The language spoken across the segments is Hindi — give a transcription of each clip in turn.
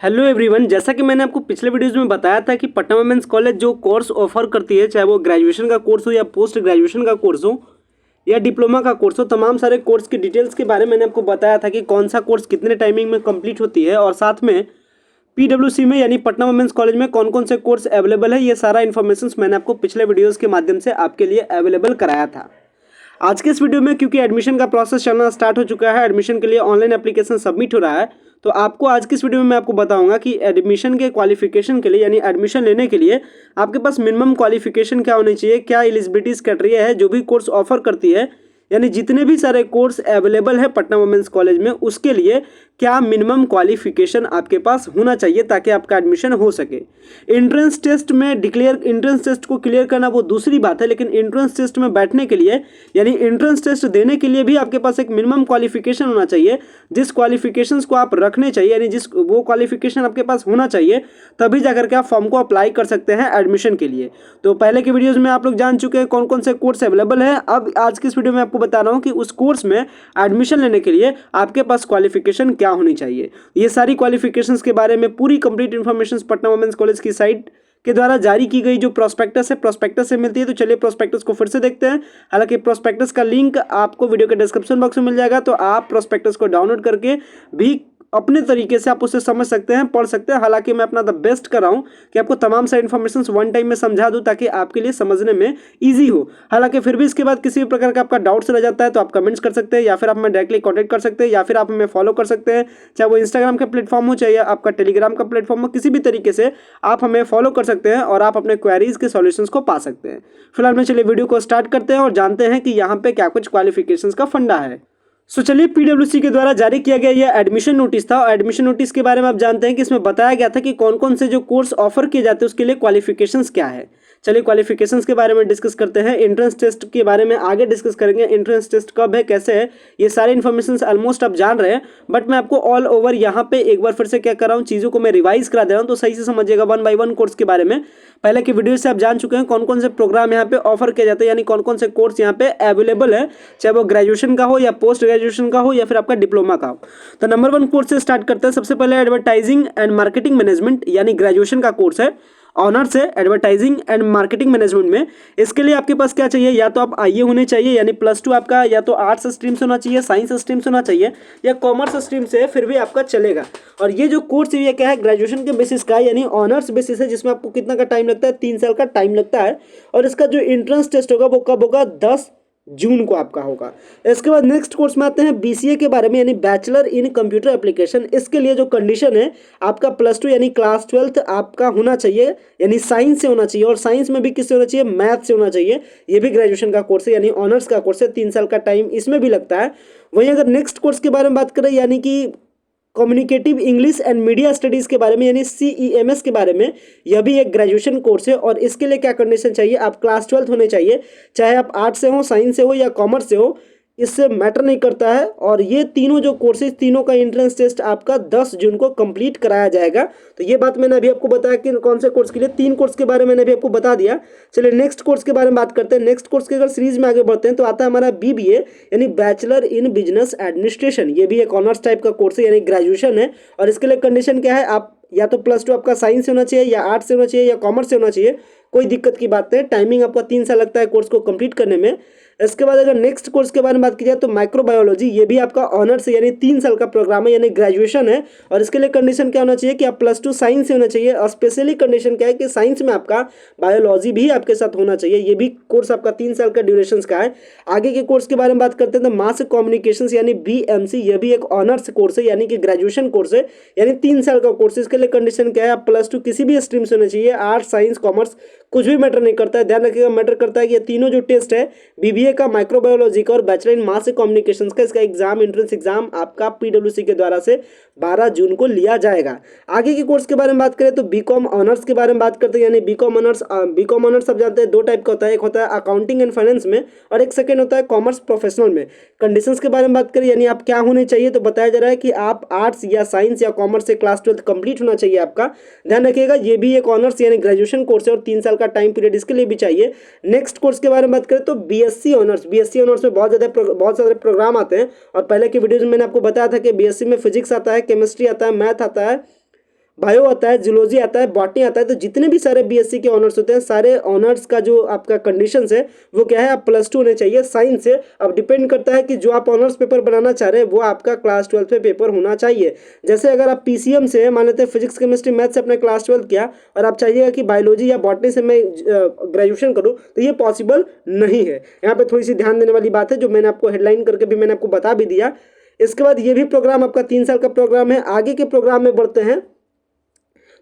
हेलो एवरीवन, जैसा कि मैंने आपको पिछले वीडियोस में बताया था कि पटना वुमेन्स कॉलेज जो कोर्स ऑफर करती है, चाहे वो ग्रेजुएशन का कोर्स हो या पोस्ट ग्रेजुएशन का कोर्स हो या डिप्लोमा का कोर्स हो, तमाम सारे कोर्स की डिटेल्स के बारे में मैंने आपको बताया था कि कौन सा कोर्स कितने टाइमिंग में कंप्लीट होती है और साथ में पीडब्ल्यूसी में यानी पटना वुमेन्स कॉलेज में कौन कौन से कोर्स अवेलेबल है। ये सारा इन्फॉर्मेशन मैंने आपको पिछले वीडियोज़ के माध्यम से आपके लिए अवेलेबल कराया था। आज के इस वीडियो में क्योंकि एडमिशन का प्रोसेस चलना स्टार्ट हो चुका है, एडमिशन के लिए ऑनलाइन एप्लीकेशन सबमिट हो रहा है, तो आपको आज की इस वीडियो में मैं आपको बताऊंगा कि एडमिशन के क्वालिफिकेशन के लिए यानी एडमिशन लेने के लिए आपके पास मिनिमम क्वालिफिकेशन क्या होनी चाहिए, क्या एलिजिबिलिटीज क्राइटेरिया है जो भी कोर्स ऑफर करती है, यानी जितने भी सारे कोर्स अवेलेबल है पटना वुमेन्स कॉलेज में उसके लिए क्या मिनिमम क्वालिफिकेशन आपके पास होना चाहिए ताकि आपका एडमिशन हो सके। एंट्रेंस टेस्ट में एंट्रेंस टेस्ट को क्लियर करना वो दूसरी बात है, लेकिन एंट्रेंस टेस्ट में बैठने के लिए यानी एंट्रेंस टेस्ट देने के लिए भी आपके पास एक मिनिमम क्वालिफिकेशन होना चाहिए, जिस क्वालिफिकेशंस को आप रखने चाहिए यानी जिस वो क्वालिफिकेशन आपके पास होना चाहिए, तभी जाकर के आप फॉर्म को अप्लाई कर सकते हैं एडमिशन के लिए। तो पहले के वीडियोज़ में आप लोग जान चुके हैं कौन कौन से कोर्स अवेलेबल है। अब आज की इस वीडियो में आपको बता रहा हूँ कि उस कोर्स में एडमिशन लेने के लिए आपके पास क्वालिफिकेशन क्या होनी चाहिए। ये सारी क्वालिफिकेशंस के बारे में पूरी complete information Patna women's college की साइट के द्वारा जारी की गई जो प्रोस्पेक्टस है, प्रोस्पेक्टस से मिलती है। तो चलिए प्रोस्पेक्टस को फिर से देखते हैं। हालांकि प्रोस्पेक्टस का लिंक आपको वीडियो के डिस्क्रिप्शन बॉक्स में मिल जाएगा, तो आप प्रोस्पेक्टस को डाउनलोड करके भी अपने तरीके से आप उसे समझ सकते हैं, पढ़ सकते हैं। हालांकि मैं अपना द बेस्ट कर रहा हूँ कि आपको तमाम सारी इन्फॉर्मेशन वन टाइम में समझा दूं ताकि आपके लिए समझने में ईजी हो। हालांकि फिर भी इसके बाद किसी भी प्रकार का आपका डाउट्स रह जाता है तो आप कमेंट्स कर सकते हैं, या फिर आप हमें डायरेक्टली कॉन्टैक्ट कर सकते हैं, या फिर आप हमें फॉलो कर सकते हैं, चाहे वो इंस्टाग्राम का प्लेटफॉर्म हो चाहे आपका टेलीग्राम का प्लेटफॉर्म हो, किसी भी तरीके से आप हमें फॉलो कर सकते हैं और आप अपने क्वेरीज के सॉल्यूशंस को पा सकते हैं। फिलहाल में चलिए वीडियो को स्टार्ट करते हैं और जानते हैं कि यहाँ पे क्या कुछ क्वालिफिकेशंस का फंडा है। चलिए पीडब्ल्यूसी के द्वारा जारी किया गया यह एडमिशन नोटिस था और एडमिशन नोटिस के बारे में आप जानते हैं कि इसमें बताया गया था कि कौन कौन से जो कोर्स ऑफर किए जाते हैं उसके लिए क्वालिफिकेशंस क्या है। चलिए क्वालिफिकेशंस के बारे में डिस्कस करते हैं। एंट्रेंस टेस्ट के बारे में आगे डिस्कस करेंगे। एंट्रेंस टेस्ट कब है, कैसे है, ये सारे इन्फॉर्मेशन ऑलमोस्ट आप जान रहे हैं, बट मैं आपको ऑल ओवर यहाँ पे एक बार फिर से क्या कर रहा हूँ, चीज़ों को मैं रिवाइज करा दे रहा हूँ, तो सही से समझिएगा वन बाय वन कोर्स के बारे में। पहले की वीडियो से आप जान चुके हैं कौन कौन से प्रोग्राम यहाँ पे ऑफर किए जाते हैं, यानी कौन कौन से कोर्स यहाँ पे अवेलेबल है, चाहे वो ग्रेजुएशन का हो या पोस्ट ग्रेजुएशन का हो या फिर आपका डिप्लोमा का हो। तो नंबर वन कोर्स से स्टार्ट करते हैं। सबसे पहले एडवर्टाइजिंग एंड मार्केटिंग मैनेजमेंट यानी ग्रेजुएशन का कोर्स है, ऑनर्स है एडवर्टाइजिंग एंड मार्केटिंग मैनेजमेंट में। इसके लिए आपके पास क्या चाहिए, या तो आप आईए होने चाहिए यानी +2 आपका या तो आर्ट्स स्ट्रीम से होना चाहिए, साइंस स्ट्रीम से होना चाहिए, या कॉमर्स स्ट्रीम से फिर भी आपका चलेगा। और ये जो कोर्स ये क्या है, ग्रेजुएशन के बेसिस का यानी ऑनर्स बेसिस है, जिसमें आपको कितना का टाइम लगता है, 3 साल का टाइम लगता है। और इसका जो एंट्रेंस टेस्ट होगा वो कब होगा, 10 जून को आपका होगा। इसके बाद नेक्स्ट कोर्स में आते हैं बीसीए के बारे में यानी बैचलर इन कंप्यूटर एप्लीकेशन। इसके लिए जो कंडीशन है आपका +2 यानी क्लास 12 आपका होना चाहिए, यानी साइंस से होना चाहिए, और साइंस में भी किससे होना चाहिए, मैथ से होना चाहिए। ये भी ग्रेजुएशन का कोर्स है यानी ऑनर्स का कोर्स है, 3 साल का टाइम इसमें भी लगता है। वहीं अगर नेक्स्ट कोर्स के बारे में बात करें यानी कि communicative English and media studies के बारे में यानी CEMS के बारे में, यह भी एक ग्रेजुएशन कोर्स है। और इसके लिए क्या कंडीशन चाहिए, आप क्लास 12 होने चाहिए, चाहे आप आर्ट्स से हो, साइंस से हो या कॉमर्स से हो, इससे मैटर नहीं करता है। और ये तीनों जो कोर्सेज, तीनों का एंट्रेंस टेस्ट आपका 10 जून को कंप्लीट कराया जाएगा। तो ये बात मैंने अभी आपको बताया कि कौन से कोर्स के लिए, 3 कोर्स के बारे में मैंने अभी आपको बता दिया। चलिए नेक्स्ट कोर्स के बारे में बात करते हैं। नेक्स्ट कोर्स के अगर सीरीज में आगे बढ़ते हैं तो आता है हमारा BBA यानी बैचलर इन बिजनेस एडमिनिस्ट्रेशन। ये भी एक ऑनर्स टाइप का कोर्स है यानी ग्रेजुएशन है। और इसके लिए कंडीशन क्या है, आप या तो +2 आपका साइंस से होना चाहिए, या आर्ट्स से होना चाहिए, या कॉमर्स से होना चाहिए, कोई दिक्कत की बात नहीं। टाइमिंग आपका 3 साल लगता है कोर्स को कंप्लीट करने में। इसके बाद अगर नेक्स्ट कोर्स के बारे में बात की जाए तो माइक्रोबायोलॉजी, ये भी आपका ऑनर्स है यानी 3 साल का प्रोग्राम है यानी ग्रेजुएशन है। और इसके लिए कंडीशन क्या होना चाहिए कि आप +2 साइंस से होना चाहिए, और स्पेशली कंडीशन क्या है कि साइंस में आपका बायोलॉजी भी आपके साथ होना चाहिए। ये भी कोर्स आपका 3 साल का ड्यूरेशन का है। आगे के कोर्स के बारे में बात करते हैं तो मास कम्युनिकेशन यानी BMC, यह भी एक ऑनर्स कोर्स है यानी कि ग्रेजुएशन कोर्स है यानी 3 साल का कोर्स है। इसके लिए कंडीशन क्या है, आप +2 किसी भी स्ट्रीम से होना चाहिए, आर्ट्स साइंस कॉमर्स कुछ भी मैटर नहीं करता है। ध्यान रखिएगा, मैटर करता है कि ये तीनों जो टेस्ट है BBA का, माइक्रोबायोलॉजी का और बैचलर इन मास कम्युनिकेशंस का, इसका एग्जाम एंट्रेंस एग्जाम आपका PWC के द्वारा से 12 जून को लिया जाएगा। आगे के कोर्स के बारे में बात करें तो बीकॉम ऑनर्स के बारे में बात करते हैं यानी बीकॉम ऑनर्स आप जानते हैं 2 टाइप का होता है, एक होता है अकाउंटिंग एंड फाइनेंस में और एक सेकेंड होता है कॉमर्स प्रोफेशनल में। कंडीशंस के बारे में बात करें यानी आप क्या होने चाहिए, तो बताया जा रहा है कि आप आर्ट्स या साइंस या कॉमर्स से क्लास 12 कंप्लीट होना चाहिए आपका। ध्यान रखिएगा, ये भी एक ऑनर्स यानी ग्रेजुएशन कोर्स है और 3 साल का टाइम पीरियड इसके लिए भी चाहिए। नेक्स्ट कोर्स के बारे में बात करें तो BSc ऑनर्स में बहुत सारे प्रोग्राम आते हैं। और पहले की वीडियोज में मैंने आपको बताया था कि BSc में फिजिक्स आता है, केमिस्ट्री आता है, मैथ आता है, बायो आता है, जूलॉजी आता है, बॉटनी आता है। तो जितने भी सारे बीएससी के ऑनर्स होते हैं, सारे ऑनर्स का जो आपका कंडीशंस है वो क्या है, आप +2 होने चाहिए साइंस से। अब डिपेंड करता है कि जो आप ऑनर्स पेपर बनाना चाह रहे हैं वो आपका क्लास 12 में पेपर होना चाहिए। जैसे अगर आप पीसीएम से मान लेते हैं, फिजिक्स केमिस्ट्री मैथ से अपने क्लास 12 किया और आप चाहिएगा कि बायोलॉजी या बॉटनी से मैं ग्रेजुएशन करूँ, तो ये पॉसिबल नहीं है। यहाँ पे थोड़ी सी ध्यान देने वाली बात है, जो मैंने आपको हेडलाइन करके भी मैंने आपको बता भी दिया। इसके बाद ये भी प्रोग्राम आपका 3 साल का प्रोग्राम है। आगे के प्रोग्राम में बढ़ते हैं।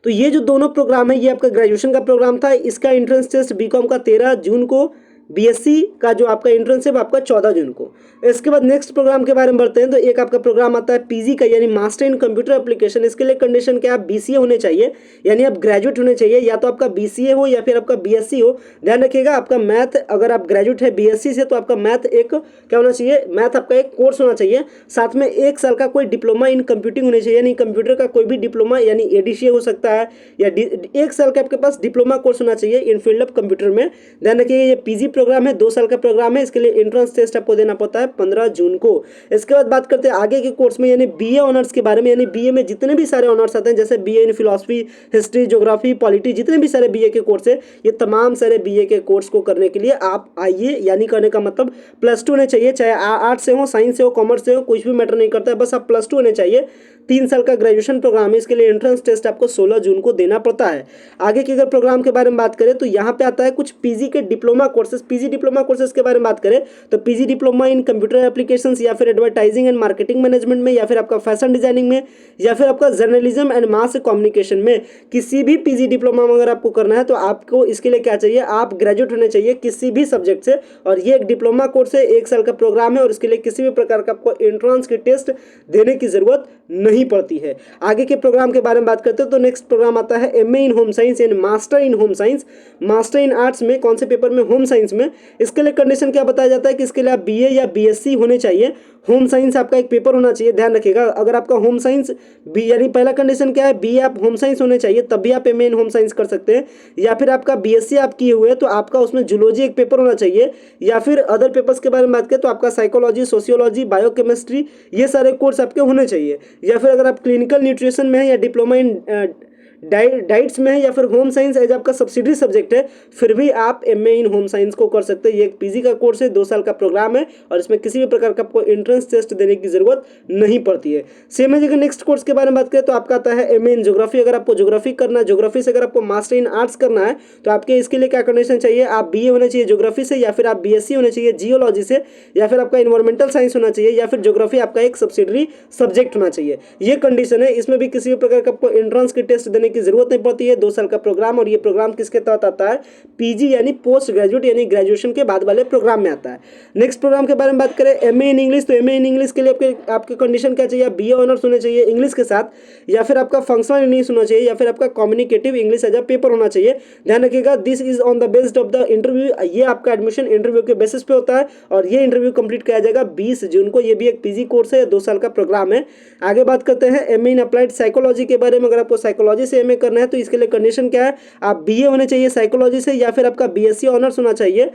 तो ये जो दोनों प्रोग्राम है, ये आपका ग्रेजुएशन का प्रोग्राम था। इसका एंट्रेंस टेस्ट बीकॉम का 13 जून को, बीएससी का जो आपका एंट्रेंस है वो आपका 14 जून को। इसके बाद नेक्स्ट प्रोग्राम के बारे में बढ़ते हैं। तो एक आपका प्रोग्राम आता है पीजी का, यानी मास्टर इन कंप्यूटर एप्लीकेशन। इसके लिए कंडीशन क्या है, आप बीसीए होने चाहिए, यानी आप ग्रेजुएट होने चाहिए। या तो आपका बीसीए हो या फिर आपका बीएससी हो। ध्यान रखिएगा, आपका मैथ, अगर आप ग्रेजुएट है बीएससी से, तो आपका मैथ एक क्या होना चाहिए, मैथ आपका एक कोर्स होना चाहिए। साथ में 1 साल का कोई डिप्लोमा इन कंप्यूटिंग होनी चाहिए, यानी कंप्यूटर का कोई भी डिप्लोमा, यानी एडीसीए हो सकता है, या 1 साल का आपके पास डिप्लोमा कोर्स होना चाहिए इन फील्ड ऑफ कंप्यूटर में। ध्यान रखिए, ये पीजी प्रोग्राम है, 2 साल का प्रोग्राम है। इसके लिए एंट्रेंस टेस्ट आपको देना पड़ता है 15 जून को। इसके बाद बात करते हैं आगे के कोर्स में, यानी बीए ऑनर्स के बारे में। यानी बीए में जितने भी सारे ऑनर्स आते हैं, जैसे बीए इन फिलॉसफी, हिस्ट्री, ज्योग्राफी, पॉलिटी, जितने भी सारे बीए के कोर्स है, ये तमाम सारे बीए के कोर्स को करने के लिए आप आइए। यानी करने का मतलब +2 होने चाहिए, चाहे आर्ट्स से हो, साइंस से हो, कॉमर्स से हो, कुछ भी मैटर नहीं करता है, बस आप +2 होने चाहिए। 3 साल का ग्रेजुएशन प्रोग्राम है। इसके लिए एंट्रेंस टेस्ट आपको 16 जून को देना पड़ता है। आगे के अगर प्रोग्राम के बारे में बात करें, तो यहाँ पे आता है कुछ पीजी के diploma courses. PG diploma courses के बारे में बात करें तो PG diploma in computer applications, या फिर एडवर्टाइजिंग एंड मार्केटिंग मैनेजमेंट में, या फिर आपका फैशन डिजाइनिंग में, या फिर आपका जर्नलिज्म एंड मास कम्युनिकेशन में, किसी भी पीजी डिप्लोमा अगर आपको करना है तो आपको इसके लिए क्या चाहिए, आप ग्रेजुएट होने चाहिए किसी भी सब्जेक्ट से। और ये एक डिप्लोमा कोर्स है, 1 साल का प्रोग्राम है, और इसके लिए किसी भी प्रकार का आपको एंट्रेंस की टेस्ट देने की जरूरत नहीं पड़ती है। आगे के प्रोग्राम के बारे में बात करते हैं तो नेक्स्ट प्रोग्राम आता है MA in home science and master in home science. Master in arts में, कौन से पेपर में, होम साइंस में। इसके लिए कंडीशन क्या बताया जाता है कि इसके लिए आप बीए या बीएससी होने चाहिए। होम साइंस आपका एक पेपर होना चाहिए। ध्यान रखिएगा, अगर आपका होम साइंस बी, यानी पहला कंडीशन क्या है, बीए आप होम साइंस होने चाहिए, तब भी आप एमए इन होम साइंस कर सकते हैं। या फिर आपका बीएससी आप किए हुए तो आपका उसमें जूलॉजी एक पेपर होना चाहिए। या फिर अदर पेपर्स के बारे में बात करें तो आपका साइकोलॉजी, सोशियोलॉजी, बायोकेमिस्ट्री, ये सारे कोर्स आपके होने चाहिए। या फिर अगर आप क्लिनिकल न्यूट्रिशन में है, या डिप्लोमा इन डाइट्स में है, या फिर होम साइंस एज आपका सब्सिडरी सब्जेक्ट है, फिर भी आप एमए इन होम साइंस को कर सकते हैं। ये एक पीजी का कोर्स है, 2 साल का प्रोग्राम है, और इसमें किसी भी प्रकार का आपको एंट्रेंस टेस्ट देने की जरूरत नहीं पड़ती है। सेम है। अगर नेक्स्ट कोर्स के बारे में बात करें तो आपका आता है एमए इन ज्योग्राफी। अगर आपको ज्योग्राफी करना है, ज्योग्राफी से अगर आपको मास्टर इन आर्ट्स करना है, तो आपके इसके लिए क्या कंडीशन चाहिए, आप बीए होने चाहिए ज्योग्राफी से, या फिर आप बीएससी होने चाहिए जियोलॉजी से, या फिर आपका इन्वायरमेंटल साइंस होना चाहिए, या फिर ज्योग्राफी आपका एक सब्सिडरी सब्जेक्ट होना चाहिए। ये कंडीशन है। इसमें भी किसी भी प्रकार का आपको एंट्रेंस की टेस्ट देने की जरूरत नहीं पड़ती है। 2 साल का प्रोग्राम, और ये प्रोग्राम किसके तहत आता है, पीजी यानी पोस्ट ग्रेजुएट, यानी ग्रेजुएशन के बाद वाले प्रोग्राम में आता है। नेक्स्ट प्रोग्राम के बारे में बात करें, एमए इन इंग्लिश। तो एमए इन इंग्लिश के लिए आपके कंडीशन क्या चाहिए, बीए ऑनर्स होने चाहिए इंग्लिश के साथ, या फिर आपका फंक्शनल इंग्लिश होना चाहिए, या फिर आपका communicative English as a paper होना चाहिए। ध्यान रखिएगा, this is on the based of the interview. ये आपका एडमिशन इंटरव्यू के बेसिस पे होता है, और ये इंटरव्यू कंप्लीट किया जाएगा 20 जून को। ये भी एक पीजी कोर्स है, 2 साल का प्रोग्राम है। आगे बात करते हैं एमए इन अप्लाइड साइकोलॉजी के बारे में। अगर आपको साइकोलॉजी से एमए करना है तो इसके लिए कंडीशन क्या है, आप बीए होने चाहिए साइकोलॉजी से, या फिर आपका बीएससी ऑनर्स होना चाहिए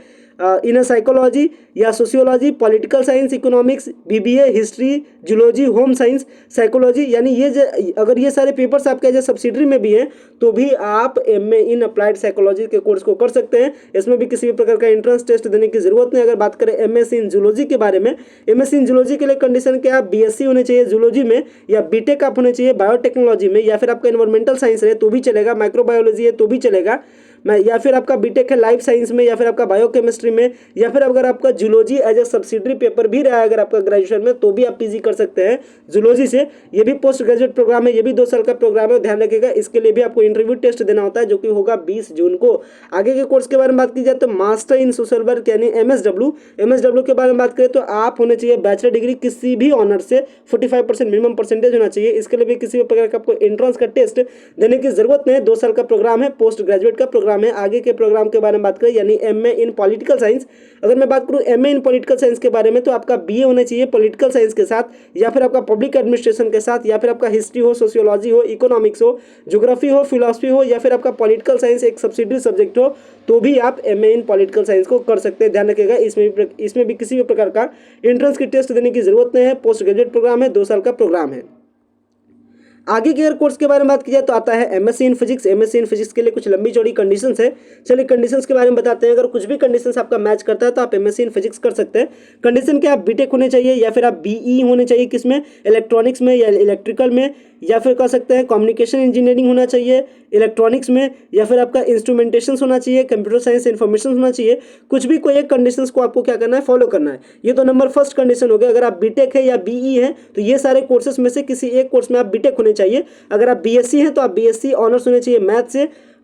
इन साइकोलॉजी, या sociology, political science, economics, BBA, history, zoology, home science, psychology. यानी ये अगर ये सारे पेपर्स आपके एज सब्सिडरी में भी हैं तो भी आप एमए इन अप्लाइड साइकोलॉजी के कोर्स को कर सकते हैं। इसमें भी किसी भी प्रकार का एंट्रेंस टेस्ट देने की जरूरत नहीं। अगर बात करें एमएससी इन जूलॉजी के बारे में, एमएससी इन जूलॉजी के लिए कंडीशन क्या है, बीएससी होने चाहिए जूलॉजी में, या बीटेक आप होने चाहिए बायोटेक्नोलॉजी में, या फिर आपका एनवायरमेंटल साइंस है तो भी चलेगा, माइक्रोबायोलॉजी है तो भी चलेगा, या फिर आपका बीटेक है लाइफ साइंस में, या फिर आपका बायोकेमिस्ट्री में, या फिर अगर आपका zoology as a subsidiary paper भी रहा है अगर आपका ग्रेजुएशन में, तो भी आप पीजी कर सकते हैं जूलॉजी से। ये भी पोस्ट ग्रेजुएट प्रोग्राम है, ये भी 2 साल का प्रोग्राम है। ध्यान रखिएगा, इसके लिए भी आपको इंटरव्यू टेस्ट देना होता है, जो कि होगा 20 जून को। आगे के कोर्स के बारे में बात की जाए तो मास्टर इन सोशल वर्क यानी एमएसडब्ल्यू के बारे में बात करें तो आप होने चाहिए बैचलर डिग्री किसी भी ऑनर्स से, 45% मिनिमम परसेंटेज होना चाहिए। इसके लिए भी किसी भी प्रकार का आपको एंट्रेंस का टेस्ट देने की जरूरत नहीं है। 2 साल का प्रोग्राम है, पोस्ट ग्रेजुएट का प्रोग्राम है। आगे के प्रोग्राम के बारे में बात करें यानी एमए इन पॉलिटिकल साइंस। अगर मैं बात करूं एमए इन पॉलिटिकल साइंस के बारे में तो आपका बीए होना चाहिए पॉलिटिकल साइंस के साथ, या फिर आपका पब्लिक एडमिनिस्ट्रेशन के साथ, या फिर आपका हिस्ट्री हो, सोशियोलॉजी हो, इकोनॉमिक्स हो, ज्योग्राफी हो, फिलॉसफी हो, या फिर आपका पॉलिटिकल साइंस एक सब्सिडरी सब्जेक्ट हो, तो भी आप एमए इन पॉलिटिकल साइंस को कर सकते हैं। ध्यान रखिएगा, इसमें भी किसी भी प्रकार का एंट्रेंस की टेस्ट देने की जरूरत नहीं है। पोस्ट ग्रेजुएट प्रोग्राम है, 2 साल का प्रोग्राम है। आगे के अगर कोर्स के बारे में बात की जाए तो आता है MSc in physics. MSc in physics के लिए कुछ लंबी चौड़ी कंडीशंस है। चलिए कंडीशंस के बारे में बताते हैं। अगर कुछ भी कंडीशंस आपका मैच करता है तो आप एमएससी इन फिजिक्स कर सकते हैं। कंडीशन क्या, आप बीटेक होने चाहिए या फिर आप बीई होने चाहिए, किसमें, इलेक्ट्रॉनिक्स में या इलेक्ट्रिकल में, या फिर कह सकते हैं कम्युनिकेशन इंजीनियरिंग होना चाहिए इलेक्ट्रॉनिक्स में, या फिर आपका इंस्ट्रूमेंटेशन होना चाहिए, कंप्यूटर साइंस इन्फॉर्मेशन होना चाहिए। कुछ भी कोई एक कंडीशंस को आपको क्या करना है, फॉलो करना है। ये तो नंबर फर्स्ट कंडीशन हो गया। अगर आप बीटेक है या बीई है तो ये सारे कोर्सेस में से किसी एक कोर्स में आप बीटेक होने चाहिए। अगर आप बीएससी हैं तो आप बीएससी ऑनर्स होने चाहिए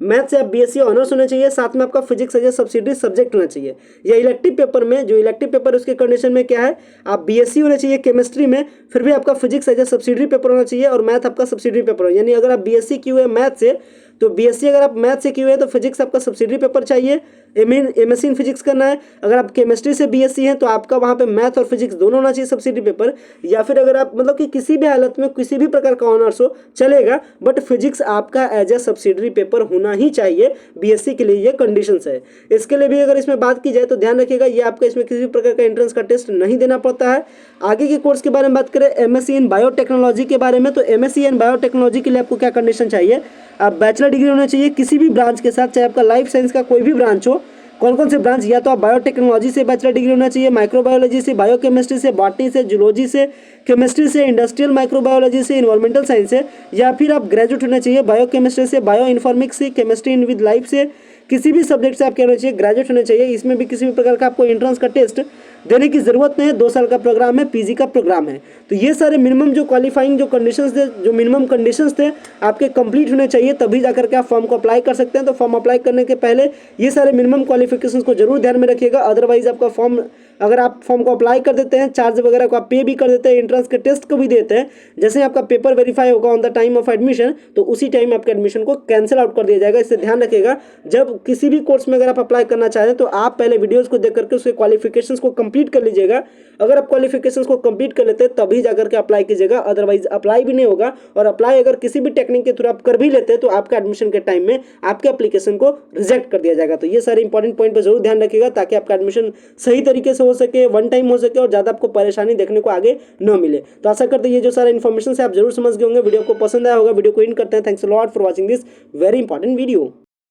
मैथ से आप बीएससी ऑनर्स होने चाहिए। साथ में आपका physics as a subsidiary subject होना चाहिए। या इलेक्टिव पेपर में, जो इलेक्टिव पेपर उसके कंडीशन में क्या है, आप बीएससी होने चाहिए केमिस्ट्री में, फिर भी आपका physics as a subsidiary paper होना चाहिए और मैथ आपका सब्सिडरी पेपर हो। यानी अगर आप बीएससी किए हुए मैथ से तो बीएससी अगर आप मैथ से किए हुए हैं तो फिजिक्स आपका सब्सिडरी पेपर चाहिए। एमएससी इन फिजिक्स करना है। अगर आप केमिस्ट्री से बीएससी हैं तो आपका वहाँ पे मैथ और फिजिक्स दोनों होना चाहिए सब्सिडरी पेपर। या फिर अगर आप मतलब कि किसी भी हालत में किसी भी प्रकार का ऑनर्स हो चलेगा, बट फिजिक्स आपका एज ए सब्सिडरी पेपर होना ही चाहिए बीएससी के लिए। ये कंडीशंस है। इसके लिए भी अगर इसमें बात की जाए तो ध्यान रखिएगा, ये आपका इसमें किसी भी प्रकार का एंट्रेंस का टेस्ट नहीं देना पड़ता है। आगे के कोर्स के बारे में बात करें एमएससी इन बायोटेक्नोलॉजी के बारे में, तो एमएससी इन बायोटेक्नोलॉजी के लिए आपको क्या कंडीशन चाहिए, आप बैचलर डिग्री होना चाहिए किसी भी ब्रांच के साथ, चाहे आपका लाइफ साइंस का कोई भी ब्रांच हो। कौन कौन से ब्रांच, या तो आप बायोटेक्नोलॉजी से बैचलर डिग्री होना चाहिए, माइक्रोबायोलॉजी से, बायोकेमिस्ट्री से, बॉटनी से, जूलॉजी से, केमिस्ट्री से, इंडस्ट्रियल माइक्रोबायोलॉजी से, इन्वायरमेंटल साइंस से, या फिर आप ग्रेजुएट होना चाहिए बायोकेमिस्ट्री से, बायो इन्फॉर्मिक्स से, केमिस्ट्री इन विद लाइफ से। किसी भी सब्जेक्ट से आप क्या होना चाहिए, ग्रेजुएट होना चाहिए। इसमें भी किसी भी प्रकार का आपको एंट्रेंस का टेस्ट देने की जरूरत नहीं है। 2 साल का प्रोग्राम है, पीजी का प्रोग्राम है। तो ये सारे मिनिमम जो क्वालिफाइंग जो कंडीशंस थे, जो मिनिमम कंडीशंस थे आपके कंप्लीट होने चाहिए, तभी जाकर के आप फॉर्म को अप्लाई कर सकते हैं। तो फॉर्म अप्लाई करने के पहले ये सारे मिनिमम क्वालिफिकेशंस को जरूर ध्यान में रखिएगा। अदरवाइज आपका फॉर्म, अगर आप फॉर्म को अप्लाई कर देते हैं, चार्ज वगैरह को आप पे भी कर देते हैं, एंट्रेंस के टेस्ट को भी देते हैं, जैसे आपका पेपर वेरीफाई होगा on the time of admission, तो उसी टाइम आपके एडमिशन को कैंसिल आउट कर दिया जाएगा। इससे ध्यान रखिएगा, जब किसी भी कोर्स में अगर आप अप्लाई करना चाह रहे हैं तो आप पहले वीडियोस को देख करके उसके क्वालिफिकेशंस को कंप्लीट कर लीजिएगा। अगर आप क्वालिफिकेशंस को कंप्लीट कर लेते हैं तभी जाकर के अप्लाई कीजिएगा, अदरवाइज अप्लाई भी नहीं होगा। और अप्लाई अगर किसी भी टेक्निक के थ्रू आप कर भी लेते हैं तो आपका एडमिशन के टाइम में आपके एप्लीकेशन को रिजेक्ट कर दिया जाएगा। तो ये सारे इंपॉर्टेंट पॉइंट पर जरूर ध्यान रखिएगा ताकि आपका एडमिशन सही तरीके से हो सके, वन टाइम हो सके और ज़्यादा आपको परेशानी देखने को आगे न मिले। तो आशा करते हैं ये जो सारे इन्फॉर्मेशन है आप जरूर समझ गए होंगे। वीडियो को पसंद आया होगा। वीडियो को एंड करते हैं। Thanks a lot for watching this very important video.